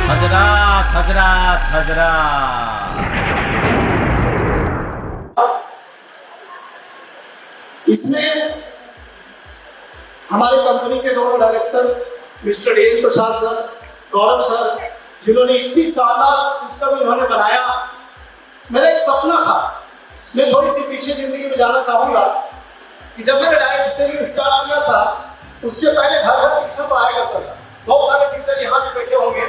हजरत हजरत हजरत। इसमें हमारे कंपनी के दोनों डायरेक्टर मिस्टर डीएन प्रसाद सर, गौरव सर, जिन्होंने इतनी शानदार सिस्टम इन्होंने बनाया। मेरा एक सपना था, मैं थोड़ी सी पीछे जिंदगी में जाना चाहूंगा कि जब मैंने डायरेक्ट सेलिंग स्टार्ट किया था उसके पहले घर घर ट्यूशन पढ़ाया करता था। बहुत सारे टीचर यहाँ पे बैठे होंगे।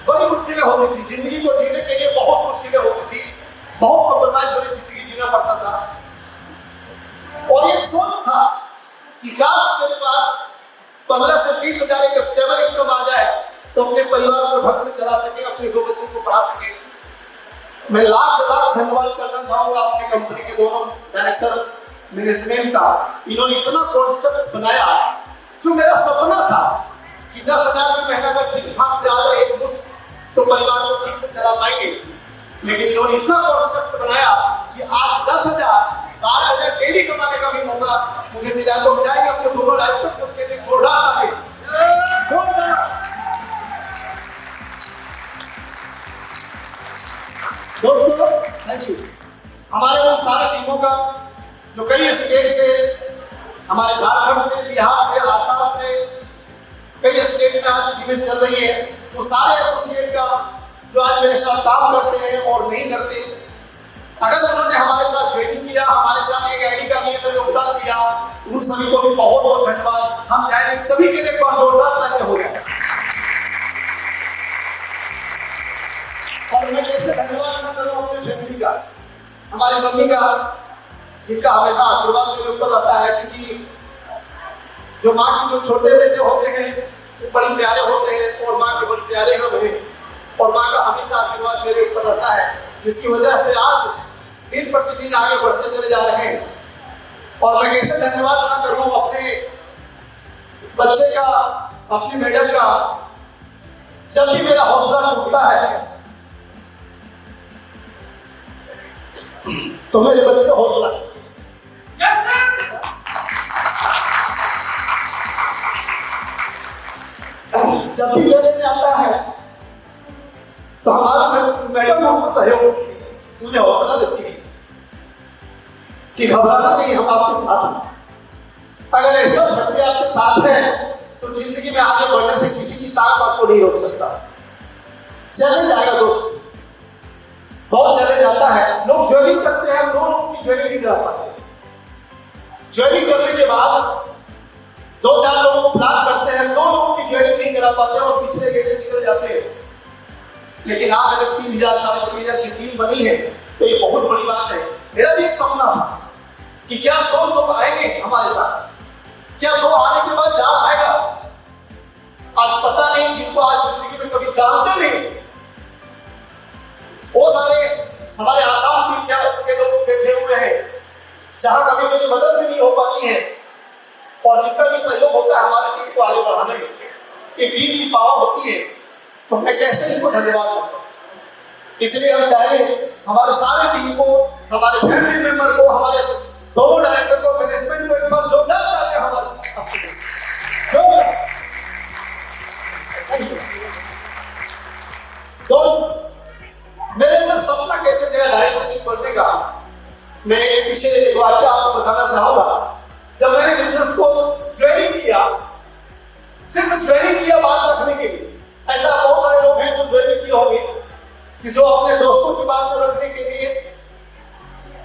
बड़ी मुश्किलें होती थी, जिंदगी को जीने के लिए बहुत मुश्किलें होती थी, बहुत कॉम्प्रोमाइज वाली जिंदगी जीना पड़ता था। और ये सोच था कि काश मेरे पास 15 से 20 हजार एक स्टेबल इनकम आ जाए तो अपने परिवार को ढंग से चला सके, अपने 2 बच्चों को पढ़ा सके। मैं लाख लाख धन्यवाद करना चाहूंगा अपनी कंपनी के दोनों डायरेक्टर मैनेजमेंट का। इन्होंने इतना कॉन्सेप्ट बनाया जो मेरा सपना था कि 10,000 की महीना का ठीक ठाक से आ जाए एक मुश्त तो परिवार को ठीक से चला पाएंगे। लेकिन इन्होंने इतना कॉन्सेप्ट बनाया कि आज 10,000 12,000 डेली कमाने का भी मौका मुझे मिला। तो चाहे अपने दोनों डायरेक्टर सबके लिए जोरदार ताली। दोस्तों थैंक यू। हमारे उन सारे टीमों का जो कई स्टेट से, हमारे झारखंड से, बिहार से, आसाम से, कई स्टेट में आज टीमें चल रही है, वो सारे एसोसिएट का जो आज मेरे साथ काम करते हैं और नहीं करते, अगर उन्होंने हमारे साथ ज्वाइनिंग किया, हमारे साथ एक आईडी का लिए योगदान दिया, उन सभी को भी बहुत बहुत धन्यवाद। हम चाहेंगे सभी के लिए जोरदार तालियां हो जाए। और मैं कैसे धन्यवाद ना करूं अपने फैमिली का, हमारी मम्मी का, जिनका हमेशा आशीर्वाद मेरे ऊपर रहता है। क्योंकि जो माँ के जो छोटे बेटे होते हैं वो बड़ी प्यारे होते हैं और माँ के बड़े प्यारे हैं मेरे, और माँ का हमेशा आशीर्वाद मेरे ऊपर रहता है, जिसकी वजह से आज दिन प्रतिदिन आगे बढ़ते चले जा रहे हैं। और मैं कैसे धन्यवाद ना करूं अपने बच्चे का, अपनी मैडम का। जब भी मेरा हौसला टूटता है तो मेरे बच्चे हौसला, जब भी चैलेंज आता है तो हमारा मैडम हमको सहयोग देती है, मुझे हौसला देती है कि घबराना नहीं, हम आपके साथ हैं। अगर ऐसा भटके आपके साथ है तो जिंदगी में आगे बढ़ने से किसी की ताकत आपको नहीं रोक सकता। चैलेंज आएगा दोस्त, बहुत चैलेंज आता है। लोग ज्वाइनिंग करते हैं, लोगों की ज्वाइनिंग नहीं करा पाते। ज्वाइनिंग करने के बाद 2-4 लोगों को प्लान करते हैं, 2 लोगों की ज्वाइनिंग नहीं करा पाते और पिछले गेट से निकल जाते हैं। लेकिन आज अगर 3,000 3,500 की टीम बनी है तो ये बहुत बड़ी बात है। मेरा भी एक सपना था कि क्या 2 लोग आएंगे हमारे साथ, क्या 2 आने के बाद 4 आएगा। आज पता नहीं, जिनको आज जिंदगी में कभी जानते नहीं, वो सारे हमारे आसाम टीम के लोग बैठे हुए हैं, जहां कभी मेरी मदद भी नहीं हो पाती है और जिसका भी सहयोग होता है हमारी टीम को आगे बढ़ाने में, एक टीम की पावर होती है। तो मैं कैसे इनको धन्यवाद दूंगा। इसलिए हम चाहेंगे हमारे सारे टीम को, हमारे फैमिली मेंबर को, हमारे दोनों डायरेक्टर को, मैनेजमेंट को एक बार जोरदार तालियां हमारे दोस्त। मेरे अंदर सपना कैसे जगह डायरेक्ट सेलिंग करने का, मैं पीछे एक बात आपको बताना चाहूंगा। जब मैंने बिजनेस को ज्वाइनिंग किया, सिर्फ ज्वाइनिंग किया बात रखने के लिए, ऐसा बहुत सारे लोग हैं जो ज्वाइनिंग किए होंगे कि जो अपने दोस्तों की बात को रखने के लिए,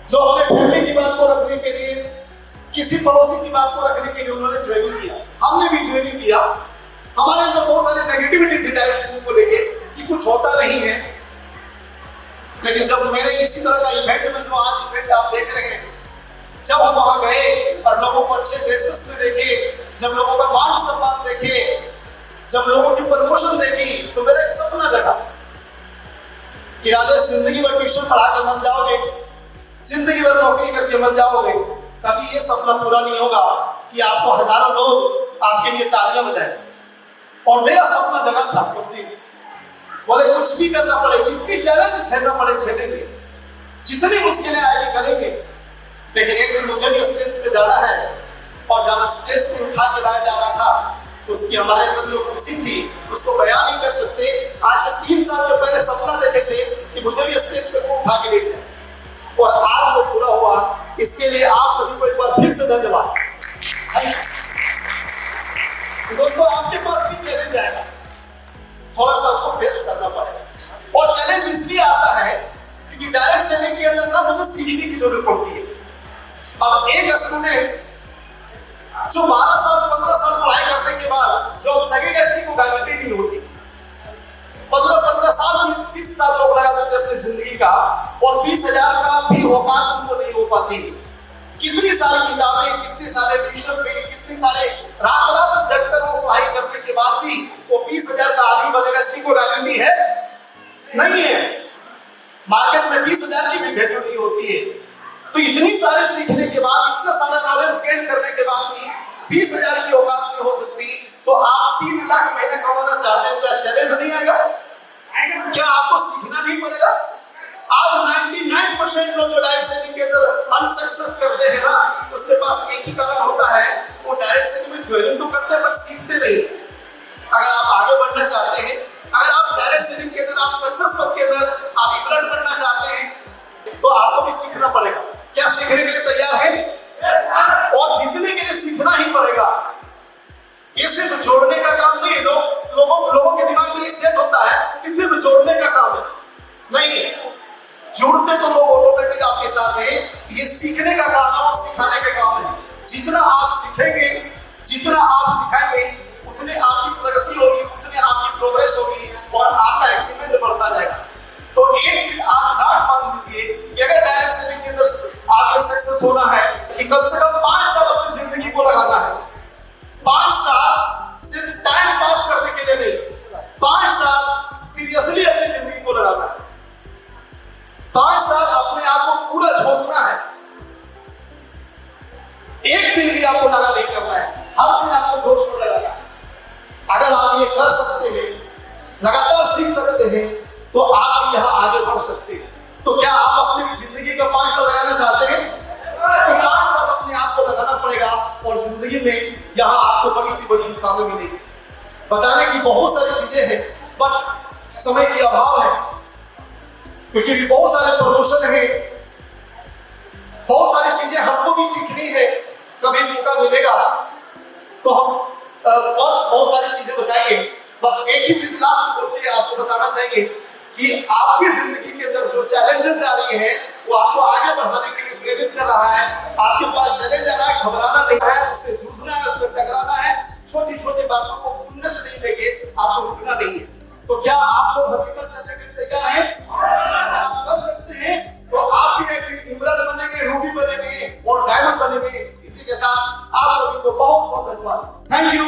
जो अपने फैमिली की बात को रखने के लिए, किसी पड़ोसी की बात को रखने के लिए उन्होंने ज्वाइनिंग किया। हमने भी ज्वाइनिंग किया। हमारे अंदर बहुत सारे नेगेटिविटी थी डायरेक्ट सेलिंग को लेके कि कुछ होता नहीं है। लेकिन लेकिन जब मैंने इसी तरह का इवेंट में जो आज इवेंट आप देख रहे हैं, जब हम वहां गए और लोगों को अच्छे ड्रेसेस में देखे, जब लोगों का मान सम्मान देखे, जब लोगों की प्रमोशन देखी, तो मेरा एक सपना जगा कि राजेश जिंदगी भर ट्यूशन पढ़ा के मर जाओगे, जिंदगी भर नौकरी करके मर जाओगे, कभी ये सपना पूरा नहीं होगा कि आपको हजारों लोग आपके लिए तालियां बजाएं। और मेरा सपना जगा था उस दिन, बोले कुछ भी करना पड़े, जितनी चैलेंज झेलना पड़े झेलेंगे, जितनी मुश्किलें आएगी करेंगे, लेकिन एक दिन मुझे भी स्टेज पे जाना है। और जब स्टेज पे उठा के लाया जा रहा था, उसकी हमारे अंदर जो खुशी थी उसको बयान नहीं कर सकते। आज से 3 साल के पहले सपना देखे थे कि मुझे भी स्टेज पे उठा के लेके जाए, और आज वो पूरा हुआ। इसके लिए आप सभी को एक बार फिर से धन्यवाद। दोस्तों, आपके पास भी चैलेंज आएगा, थोड़ा सा उसको फेस करना पड़ेगा। और चैलेंज इसलिए आता है क्योंकि डायरेक्ट सेलिंग के अंदर ना मुझे सीखने की जरूरत पड़ती है। अब एक स्टूडेंट जो 12 साल 15 साल पढ़ाई करने के बाद जॉब लगेगा, इसकी कोई गारंटी नहीं होती। 15 साल 20 साल लोग लगा देते अपनी जिंदगी का, और 20,000 का भी औकात उनको नहीं हो पाती। कितनी सारी किताबें, कितने सारे ट्यूशन फी, कितने सारे रात जगकर वो पढ़ाई करने के बाद भी वो 20,000 का आदमी बनेगा, इसकी कोई गारंटी है नहीं है। मार्केट में 20,000 की भी वैल्यू नहीं होती है। तो इतनी सारे सीखने के बाद, इतना सारा नॉलेज गेन करने के बाद भी 20,000 की औकात नहीं हो सकती। तो आप 3 लाख महीने कमाना चाहते हैं, क्या चैलेंज नहीं आएगा? क्या आपको सीखना नहीं पड़ेगा? आज 99% लोग जो डायरेक्ट सेलिंग के अंदर अनसक्सेस करते हैं ना, उसके पास एक ही कारण होता है, वो डायरेक्ट सेलिंग में ज्वाइनिंग तो करते हैं पर सीखते नहीं। अगर आप आगे बढ़ना चाहते हैं, अगर आप डायरेक्ट सेलिंग के अंदर, आप सक्सेस पथ के अंदर आप इम्प्लीमेंट करना चाहते हैं, तो आपको भी सीखना पड़ेगा। क्या सीखने के लिए तैयार है? और जीतने के लिए सीखना ही पड़ेगा। ये सिर्फ जोड़ने का काम नहीं है। लोगों के दिमाग में ये सेट होता है कि सिर्फ जोड़ने का काम है, नहीं है। जुड़ते तो लोग ऑटोमेटिक आपके साथ हैं, ये सीखने का काम है और सिखाने का काम है। जितना आप सीखेंगे, जितना आप सिखाएंगे, उतने आपकी प्रगति होगी, उतने आपकी प्रोग्रेस होगी और आपका अचीवमेंट बढ़ता जाएगा। तो एक चीज आज गांठ मान लीजिए कि अगर डायरेक्ट सेलिंग के अंदर आपको सक्सेस होना है कि कम से कम 5 साल अपनी जिंदगी को लगाना है। 5 साल सिर्फ टाइम पास करने के लिए नहीं, 5 साल सीरियसली अपनी जिंदगी को लगाना है। 5 साल अपने आप को पूरा झोंकना है। एक दिन भी आपको लगा नहीं करना है, हर दिन आपको जोश में लगाना है। अगर आप ये कर सकते हैं, लगातार सीख सकते हैं, तो आप यहाँ आगे बढ़ सकते हैं। तो क्या आप अपनी जिंदगी का 5 साल लगाना चाहते हैं? तो 5 साल अपने आप को लगाना पड़ेगा और जिंदगी में यहाँ आपको बड़ी सी बड़ी मुकामें मिलेगी। बताने की बहुत सारी चीजें हैं, बट समय की अभाव है, क्योंकि बहुत सारे प्रमोशन है, बहुत सारी चीजें हमको भी सीखनी है। कभी मौका मिलेगा तो हम और बहुत सारी चीजें बताएंगे। बस एक ही चीज लास्ट बोल के आपको बताना चाहिए कि आपकी जिंदगी के अंदर जो चैलेंजेस आ रही हैं, वो आपको आगे बढ़ाने के लिए प्रेरित कर रहा है। आपके पास चैलेंज आ रहा है, घबराना नहीं है, उससे जूझना है, उससे टकराना है। छोटी छोटी बातों को खुन्नस नहीं लेके आपको रुकना नहीं है। तो क्या आप लोग हकीकत चर्चा के लिए तैयार हैं? आप कर सकते हैं, तो आप भी एक इमरान बनेंगे, रूबी बनेंगे और डायमंड बनेंगे। इसी के साथ आप सभी को बहुत बहुत धन्यवाद। Thank you.